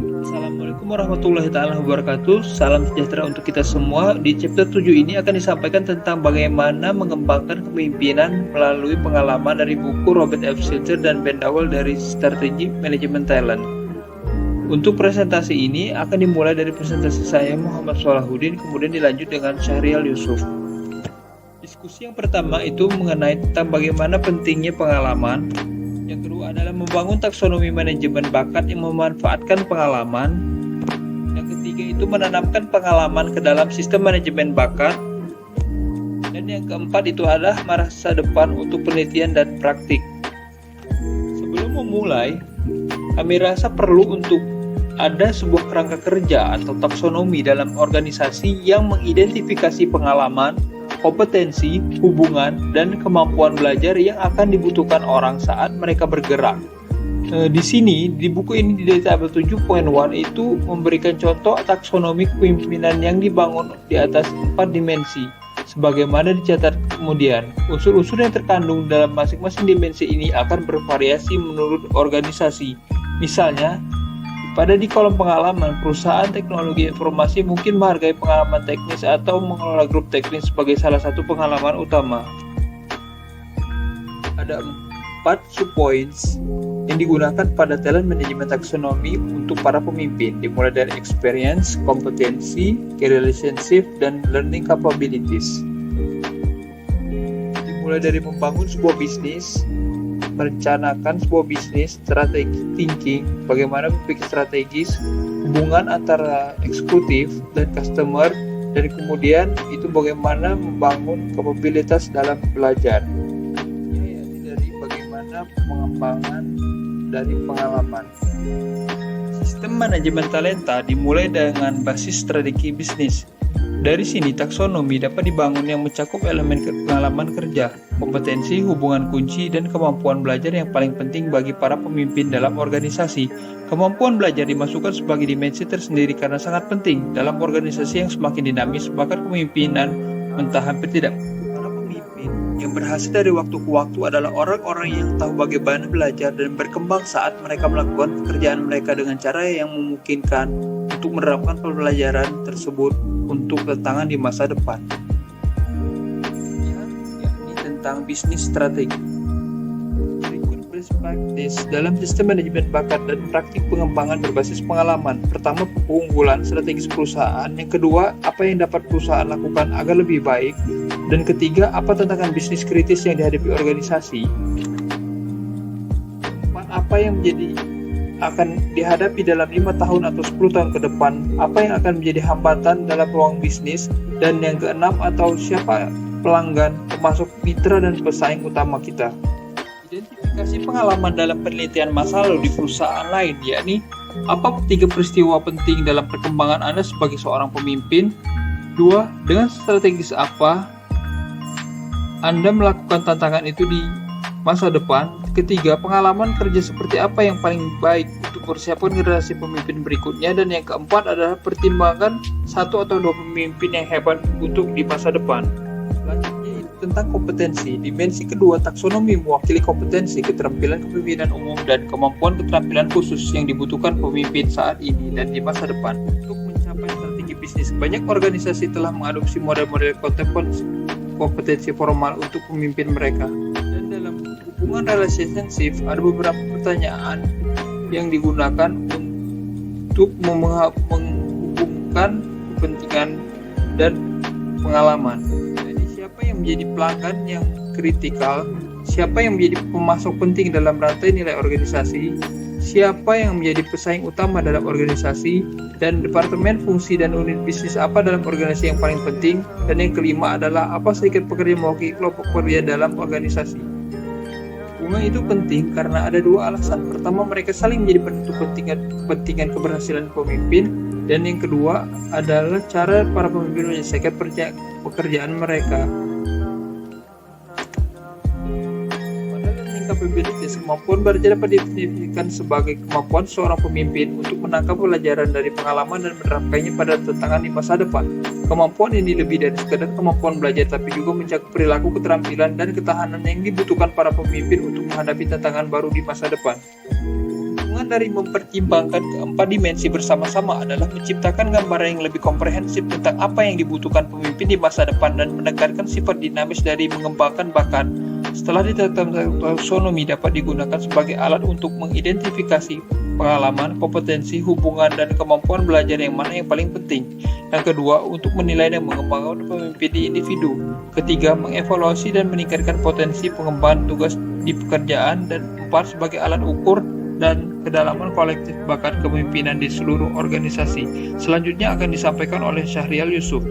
Assalamualaikum warahmatullahi wabarakatuh. Salam sejahtera untuk kita semua. Di chapter 7 ini akan disampaikan tentang bagaimana mengembangkan kepemimpinan melalui pengalaman dari buku Robert F. Schuster dan Ben Dowell dari Strategi Manajemen Talent. Untuk presentasi ini akan dimulai dari presentasi saya Muhammad Solahuddin, kemudian dilanjut dengan Syahrial Yusuf. Diskusi yang pertama itu mengenai tentang bagaimana pentingnya pengalaman. Yang kedua adalah membangun taksonomi manajemen bakat yang memanfaatkan pengalaman. Yang ketiga itu menanamkan pengalaman ke dalam sistem manajemen bakat. Dan yang keempat itu adalah masa depan untuk penelitian dan praktik. Sebelum memulai, kami rasa perlu untuk ada sebuah kerangka kerja atau taksonomi dalam organisasi yang mengidentifikasi pengalaman, kompetensi, hubungan, dan kemampuan belajar yang akan dibutuhkan orang saat mereka bergerak. Di sini, di buku ini di tabel 7.1 itu memberikan contoh taksonomi kepemimpinan yang dibangun di atas 4 dimensi. Sebagaimana dicatat kemudian, unsur-unsur yang terkandung dalam masing-masing dimensi ini akan bervariasi menurut organisasi. Misalnya, di kolom pengalaman, perusahaan teknologi informasi mungkin menghargai pengalaman teknis atau mengelola grup teknis sebagai salah satu pengalaman utama. Ada 4 subpoints yang digunakan pada talent management taxonomy untuk para pemimpin, dimulai dari experience, kompetensi, key relationship, dan learning capabilities. Dimulai dari membangun sebuah bisnis, merencanakan sebuah bisnis, strategi thinking, bagaimana berpikir strategis, hubungan antara eksekutif dan customer, dan kemudian itu bagaimana membangun kapabilitas dalam belajar. Yaitu dari bagaimana pengembangan dari pengalaman. Sistem manajemen talenta dimulai dengan basis strategi bisnis. Dari sini, taksonomi dapat dibangun yang mencakup elemen pengalaman kerja, kompetensi, hubungan kunci, dan kemampuan belajar yang paling penting bagi para pemimpin dalam organisasi. Kemampuan belajar dimasukkan sebagai dimensi tersendiri karena sangat penting dalam organisasi yang semakin dinamis, bahkan kepemimpinan entah hampir tidak. Para pemimpin yang berhasil dari waktu ke waktu adalah orang-orang yang tahu bagaimana belajar dan berkembang saat mereka melakukan pekerjaan mereka dengan cara yang memungkinkan untuk menerapkan pembelajaran tersebut untuk tantangan di masa depan, yakni tentang bisnis strategi. Berikut best practice dalam sistem manajemen bakat dan praktik pengembangan berbasis pengalaman. Pertama, keunggulan strategis perusahaan. Yang kedua, apa yang dapat perusahaan lakukan agar lebih baik. Dan ketiga, apa tantangan bisnis kritis yang dihadapi organisasi. Keempat, apa yang akan dihadapi dalam 5 tahun atau 10 tahun ke depan, apa yang akan menjadi hambatan dalam ruang bisnis, dan yang keenam, atau siapa pelanggan, termasuk mitra dan pesaing utama kita. Identifikasi pengalaman dalam penelitian masa lalu di perusahaan lain, yakni apa 3 peristiwa penting dalam perkembangan Anda sebagai seorang pemimpin. 2. Dengan strategis apa Anda melakukan tantangan itu di masa depan. Ketiga, pengalaman kerja seperti apa yang paling baik untuk persiapan generasi pemimpin berikutnya. Dan yang keempat adalah pertimbangan 1 atau 2 pemimpin yang hebat untuk di masa depan. Selanjutnya tentang kompetensi. Dimensi kedua, taksonomi mewakili kompetensi, keterampilan kepemimpinan umum, dan kemampuan keterampilan khusus yang dibutuhkan pemimpin saat ini dan di masa depan untuk mencapai strategi bisnis. Banyak organisasi telah mengadopsi model-model kompetensi formal untuk pemimpin mereka. Hubungan relationship, ada beberapa pertanyaan yang digunakan untuk menghubungkan kepentingan dan pengalaman. Jadi siapa yang menjadi pelanggan yang kritikal, siapa yang menjadi pemasok penting dalam rantai nilai organisasi, siapa yang menjadi pesaing utama dalam organisasi, dan departemen, fungsi, dan unit bisnis apa dalam organisasi yang paling penting. Dan yang kelima adalah apa serikat pekerja mewakili kelompok pekerja dalam organisasi. Hubungan itu penting karena ada 2 alasan. Pertama, mereka saling menjadi penentu kepentingan keberhasilan pemimpin, dan yang kedua adalah cara para pemimpin menyelesaikan pekerjaan mereka. Capabilities, kemampuan belajar dapat didefinisikan sebagai kemampuan seorang pemimpin untuk menangkap pelajaran dari pengalaman dan menerapkannya pada tantangan di masa depan. Kemampuan ini lebih dari sekadar kemampuan belajar, tapi juga mencakup perilaku, keterampilan, dan ketahanan yang dibutuhkan para pemimpin untuk menghadapi tantangan baru di masa depan. Hubungan dari mempertimbangkan keempat dimensi bersama-sama adalah menciptakan gambaran yang lebih komprehensif tentang apa yang dibutuhkan pemimpin di masa depan dan menekankan sifat dinamis dari mengembangkan bakat. Setelah ditetapkan, taksonomi dapat digunakan sebagai alat untuk mengidentifikasi pengalaman, kompetensi, hubungan, dan kemampuan belajar yang mana yang paling penting. Yang kedua, untuk menilai dan mengembangkan pemimpin di individu. Ketiga, mengevaluasi dan meningkatkan potensi pengembangan tugas di pekerjaan. Dan empat, sebagai alat ukur dan kedalaman kolektif bakat kepemimpinan di seluruh organisasi. Selanjutnya akan disampaikan oleh Syahrial Yusuf.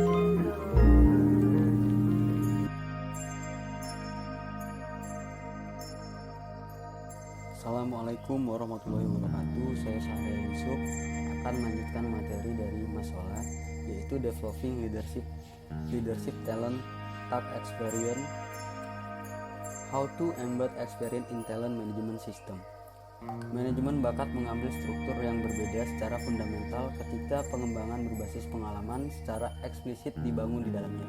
Assalamualaikum warahmatullahi wabarakatuh. Saya Syahrial Yusuf akan melanjutkan materi dari Mas Ola, yaitu Developing Leadership Talent Type Experience, How to Embed Experience in Talent Management System. Manajemen bakat mengambil struktur yang berbeda secara fundamental ketika pengembangan berbasis pengalaman secara eksplisit dibangun di dalamnya.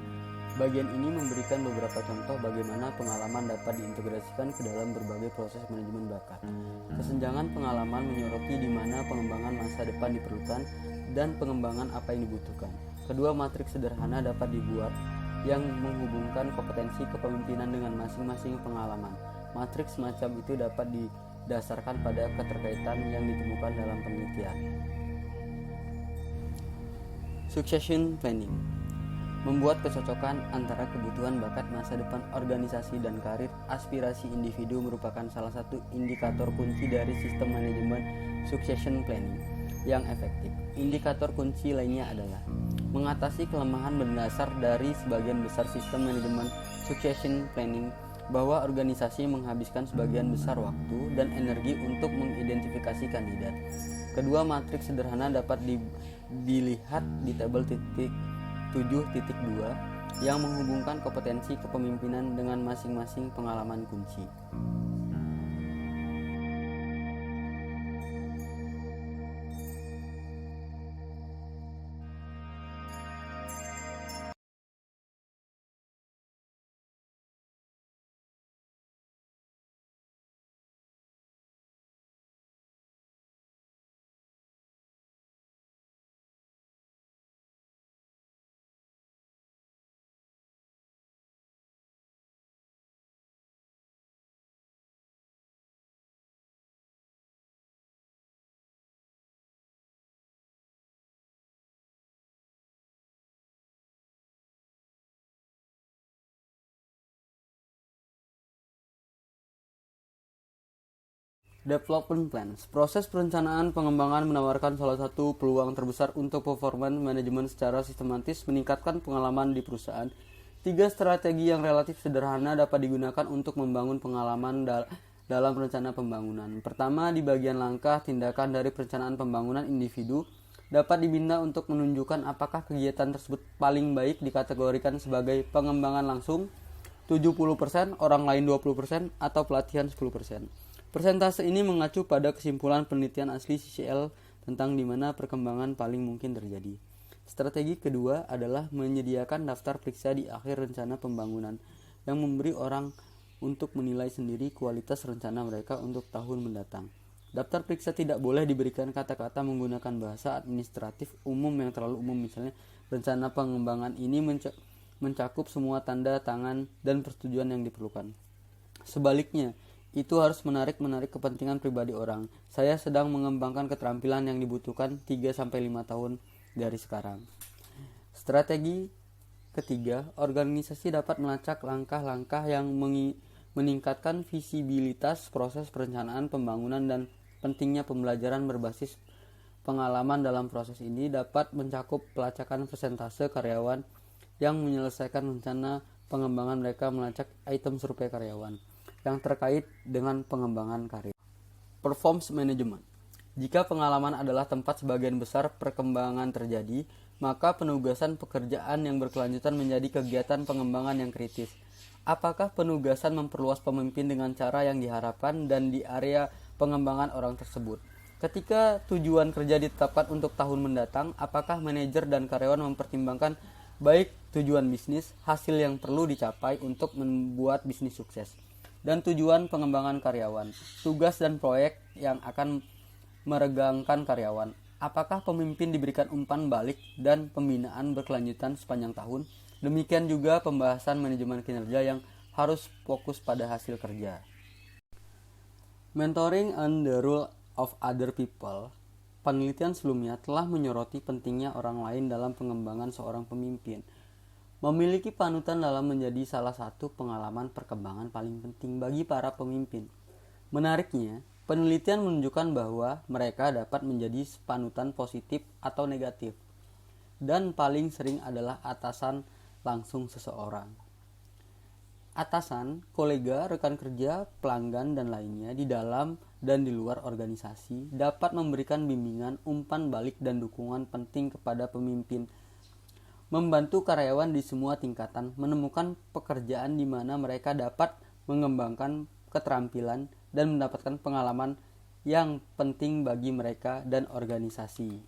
Bagian ini memberikan beberapa contoh bagaimana pengalaman dapat diintegrasikan ke dalam berbagai proses manajemen bakat. Kesenjangan pengalaman menyoroti di mana pengembangan masa depan diperlukan dan pengembangan apa yang dibutuhkan. Kedua matriks sederhana dapat dibuat yang menghubungkan kompetensi kepemimpinan dengan masing-masing pengalaman. Matriks semacam itu dapat didasarkan pada keterkaitan yang ditemukan dalam penelitian. Succession planning membuat kecocokan antara kebutuhan bakat masa depan organisasi dan karir aspirasi individu merupakan salah satu indikator kunci dari sistem manajemen succession planning yang efektif. Indikator kunci lainnya adalah mengatasi kelemahan berdasar dari sebagian besar sistem manajemen succession planning bahwa organisasi menghabiskan sebagian besar waktu dan energi untuk mengidentifikasi kandidat. Kedua matriks sederhana dapat dilihat di tabel 7.2 yang menghubungkan kompetensi kepemimpinan dengan masing-masing pengalaman kunci. Development Plans. Proses perencanaan pengembangan menawarkan salah satu peluang terbesar untuk performance manajemen secara sistematis meningkatkan pengalaman di perusahaan. 3 strategi yang relatif sederhana dapat digunakan untuk membangun pengalaman dalam rencana pembangunan. Pertama, di bagian langkah tindakan dari perencanaan pembangunan individu dapat dibina untuk menunjukkan apakah kegiatan tersebut paling baik dikategorikan sebagai pengembangan langsung 70%, orang lain 20%, atau pelatihan 10%. Persentase ini mengacu pada kesimpulan penelitian asli CCL tentang di mana perkembangan paling mungkin terjadi. Strategi kedua adalah menyediakan daftar periksa di akhir rencana pembangunan yang memberi orang untuk menilai sendiri kualitas rencana mereka untuk tahun mendatang. Daftar periksa tidak boleh diberikan kata-kata menggunakan bahasa administratif umum yang terlalu umum, misalnya rencana pengembangan ini mencakup semua tanda tangan dan persetujuan yang diperlukan. Sebaliknya, itu harus menarik kepentingan pribadi orang. Saya sedang mengembangkan keterampilan yang dibutuhkan 3-5 tahun dari sekarang. Strategi ketiga, organisasi dapat melacak langkah-langkah yang meningkatkan visibilitas proses perencanaan pembangunan dan pentingnya pembelajaran berbasis pengalaman dalam proses ini dapat mencakup pelacakan persentase karyawan yang menyelesaikan rencana pengembangan mereka melacak item survei karyawan yang terkait dengan pengembangan karir. Performance management. Jika pengalaman adalah tempat sebagian besar perkembangan terjadi, maka penugasan pekerjaan yang berkelanjutan menjadi kegiatan pengembangan yang kritis. Apakah penugasan memperluas pemimpin dengan cara yang diharapkan dan di area pengembangan orang tersebut? Ketika tujuan kerja ditetapkan untuk tahun mendatang, apakah manajer dan karyawan mempertimbangkan baik tujuan bisnis, hasil yang perlu dicapai untuk membuat bisnis sukses, dan tujuan pengembangan karyawan, tugas dan proyek yang akan meregangkan karyawan. Apakah pemimpin diberikan umpan balik dan pembinaan berkelanjutan sepanjang tahun? Demikian juga pembahasan manajemen kinerja yang harus fokus pada hasil kerja. Mentoring and the role of other people. Penelitian sebelumnya telah menyoroti pentingnya orang lain dalam pengembangan seorang pemimpin. Memiliki panutan dalam menjadi salah satu pengalaman perkembangan paling penting bagi para pemimpin. Menariknya, penelitian menunjukkan bahwa mereka dapat menjadi panutan positif atau negatif, dan paling sering adalah atasan langsung seseorang. Atasan, kolega, rekan kerja, pelanggan, dan lainnya di dalam dan di luar organisasi dapat memberikan bimbingan, umpan balik, dan dukungan penting kepada pemimpin, membantu karyawan di semua tingkatan menemukan pekerjaan di mana mereka dapat mengembangkan keterampilan dan mendapatkan pengalaman yang penting bagi mereka dan organisasi.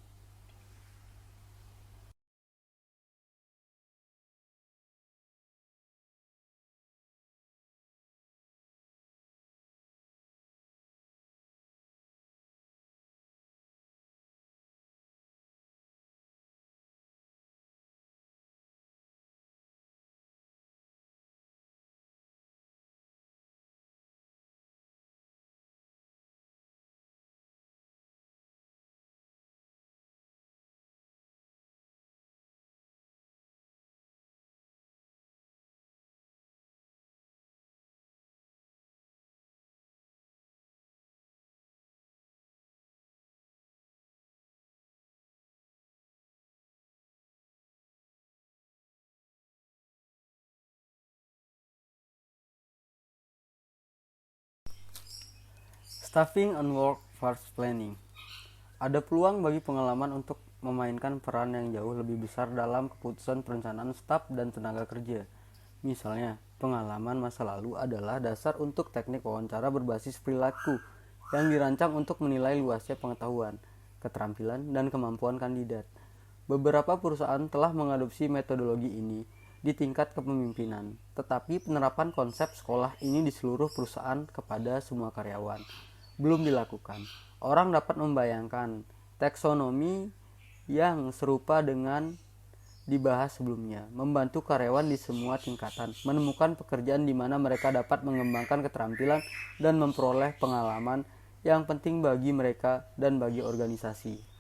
Staffing and workforce planning. Ada peluang bagi pengalaman untuk memainkan peran yang jauh lebih besar dalam keputusan perencanaan staf dan tenaga kerja. Misalnya, pengalaman masa lalu adalah dasar untuk teknik wawancara berbasis perilaku yang dirancang untuk menilai luasnya pengetahuan, keterampilan, dan kemampuan kandidat. Beberapa perusahaan telah mengadopsi metodologi ini di tingkat kepemimpinan, tetapi penerapan konsep sekolah ini di seluruh perusahaan kepada semua karyawan belum dilakukan. Orang dapat membayangkan taksonomi yang serupa dengan dibahas sebelumnya, membantu karyawan di semua tingkatan menemukan pekerjaan di mana mereka dapat mengembangkan keterampilan dan memperoleh pengalaman yang penting bagi mereka dan bagi organisasi.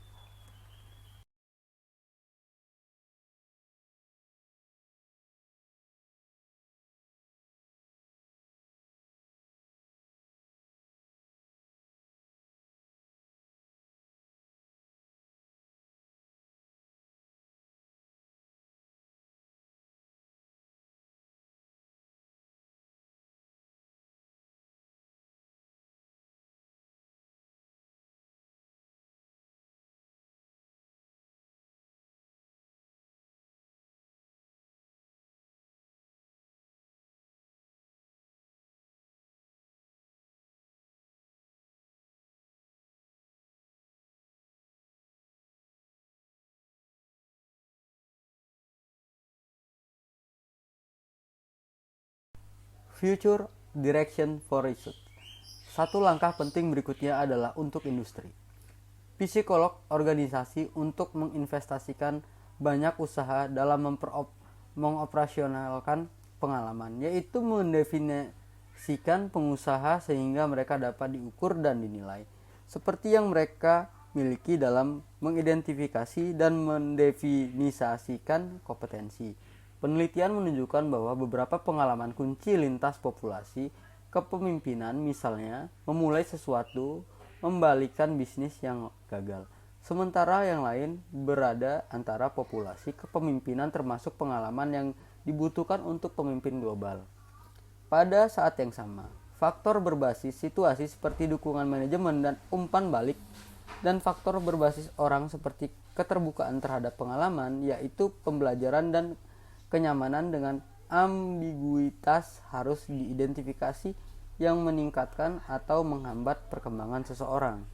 Future Direction for Research. Satu langkah penting berikutnya adalah untuk industri. Psikolog organisasi untuk menginvestasikan banyak usaha dalam mengoperasionalkan pengalaman, yaitu mendefinisikan pengusaha sehingga mereka dapat diukur dan dinilai, seperti yang mereka miliki dalam mengidentifikasi dan mendefinisikan kompetensi. Penelitian menunjukkan bahwa beberapa pengalaman kunci lintas populasi kepemimpinan, misalnya memulai sesuatu, membalikkan bisnis yang gagal, sementara yang lain berada antara populasi kepemimpinan, termasuk pengalaman yang dibutuhkan untuk pemimpin global. Pada saat yang sama, faktor berbasis situasi seperti dukungan manajemen dan umpan balik, dan faktor berbasis orang seperti keterbukaan terhadap pengalaman, yaitu pembelajaran dan kenyamanan dengan ambiguitas, harus diidentifikasi yang meningkatkan atau menghambat perkembangan seseorang.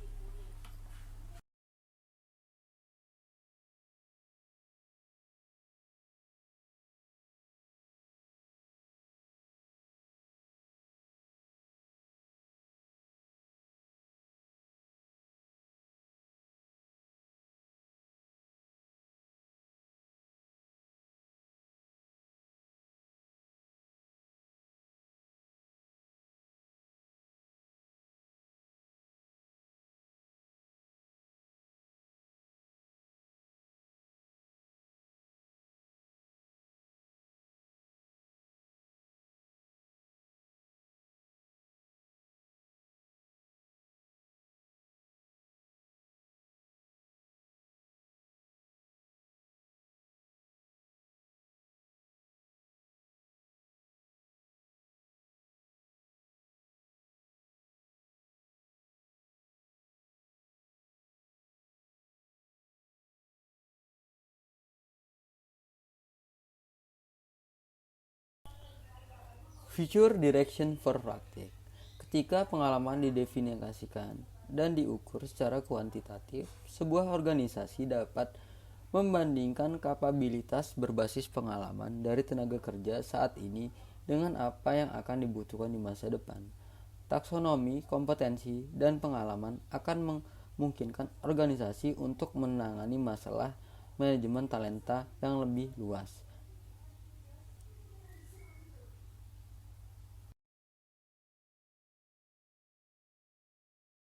Future Direction for Practice. Ketika pengalaman didefinisikan dan diukur secara kuantitatif, sebuah organisasi dapat membandingkan kapabilitas berbasis pengalaman dari tenaga kerja saat ini dengan apa yang akan dibutuhkan di masa depan. Taksonomi, kompetensi, dan pengalaman akan memungkinkan organisasi untuk menangani masalah manajemen talenta yang lebih luas.